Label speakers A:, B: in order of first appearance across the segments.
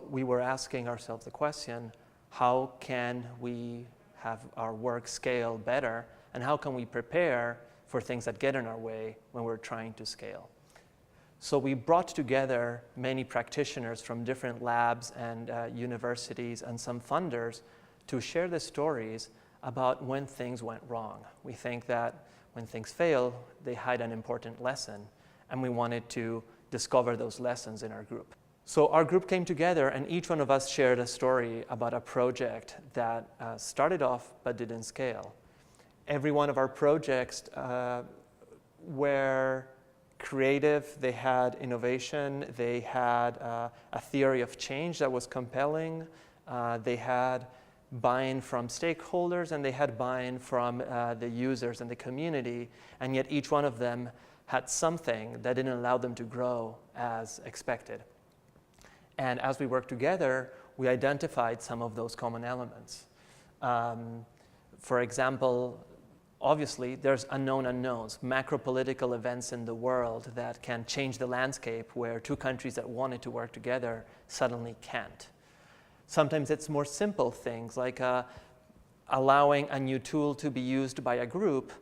A: we were asking ourselves the question, how can we have our work scale better, and how can we prepare for things that get in our way when we're trying to scale? So we brought together many practitioners from different labs and universities and some funders to share the stories about when things went wrong. We think that when things fail, they hide an important lesson, and we wanted to discover those lessons in our group. So our group came together, and each one of us shared a story about a project that started off but didn't scale. Every one of our projects were creative, they had innovation, they had a theory of change that was compelling, they had buy-in from stakeholders, and they had buy-in from the users and the community, and yet each one of them had something that didn't allow them to grow as expected. And as we worked together, we identified some of those common elements. For example, obviously, there's unknown unknowns, macro-political events in the world that can change the landscape where two countries that wanted to work together suddenly can't. Sometimes it's more simple things like allowing a new tool to be used by a group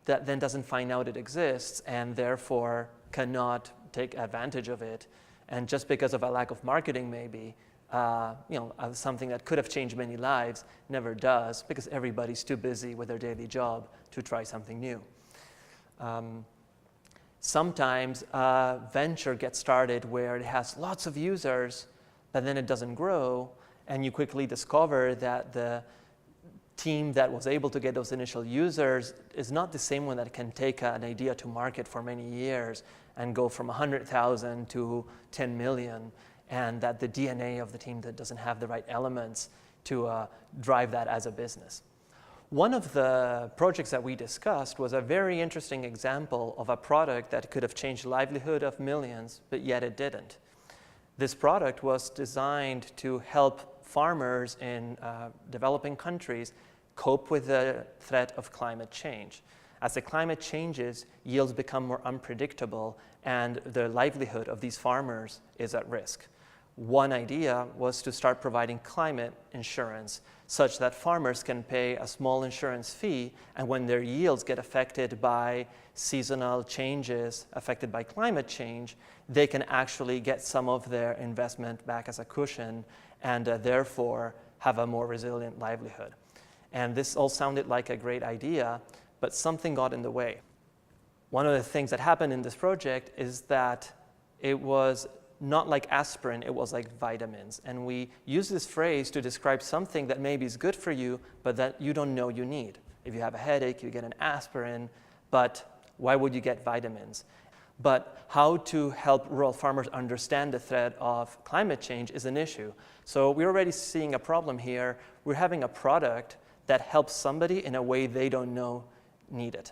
A: that then doesn't find out it exists and therefore cannot take advantage of it. And just because of a lack of marketing maybe, something that could have changed many lives never does because everybody's too busy with their daily job to try something new. Sometimes a venture gets started where it has lots of users, but then it doesn't grow, and you quickly discover that the team that was able to get those initial users is not the same one that can take an idea to market for many years and go from 100,000 to 10 million, and that the DNA of the team that doesn't have the right elements to drive that as a business. One of the projects that we discussed was a very interesting example of a product that could have changed the livelihood of millions, but yet it didn't. This product was designed to help farmers in developing countries cope with the threat of climate change. As the climate changes, yields become more unpredictable, and the livelihood of these farmers is at risk. One idea was to start providing climate insurance such that farmers can pay a small insurance fee, and when their yields get affected by seasonal changes affected by climate change, they can actually get some of their investment back as a cushion and therefore have a more resilient livelihood. And this all sounded like a great idea, but something got in the way. One of the things that happened in this project is that it was not like aspirin, it was like vitamins. And we use this phrase to describe something that maybe is good for you, but that you don't know you need. If you have a headache, you get an aspirin, but why would you get vitamins? But how to help rural farmers understand the threat of climate change is an issue. So we're already seeing a problem here. We're having a product that helps somebody in a way they don't know need it.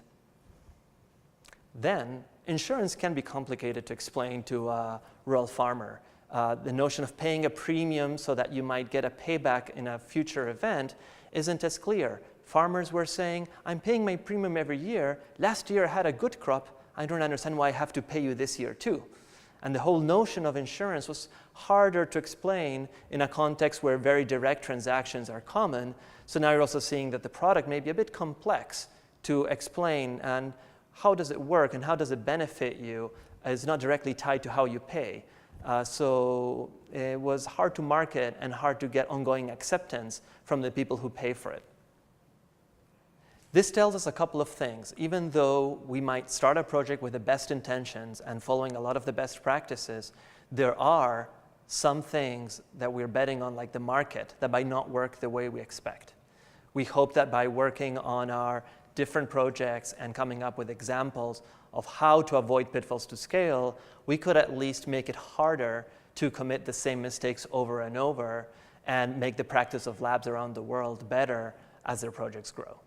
A: Then, insurance can be complicated to explain to a rural farmer. The notion of paying a premium so that you might get a payback in a future event isn't as clear. Farmers were saying, I'm paying my premium every year. Last year I had a good crop. I don't understand why I have to pay you this year too. And the whole notion of insurance was harder to explain in a context where very direct transactions are common. So now you're also seeing that the product may be a bit complex to explain, and how does it work and how does it benefit you is not directly tied to how you pay. So it was hard to market and hard to get ongoing acceptance from the people who pay for it. This tells us a couple of things. Even though we might start a project with the best intentions and following a lot of the best practices, there are some things that we're betting on, like the market, that might not work the way we expect. We hope that by working on our different projects and coming up with examples of how to avoid pitfalls to scale, we could at least make it harder to commit the same mistakes over and over and make the practice of labs around the world better as their projects grow.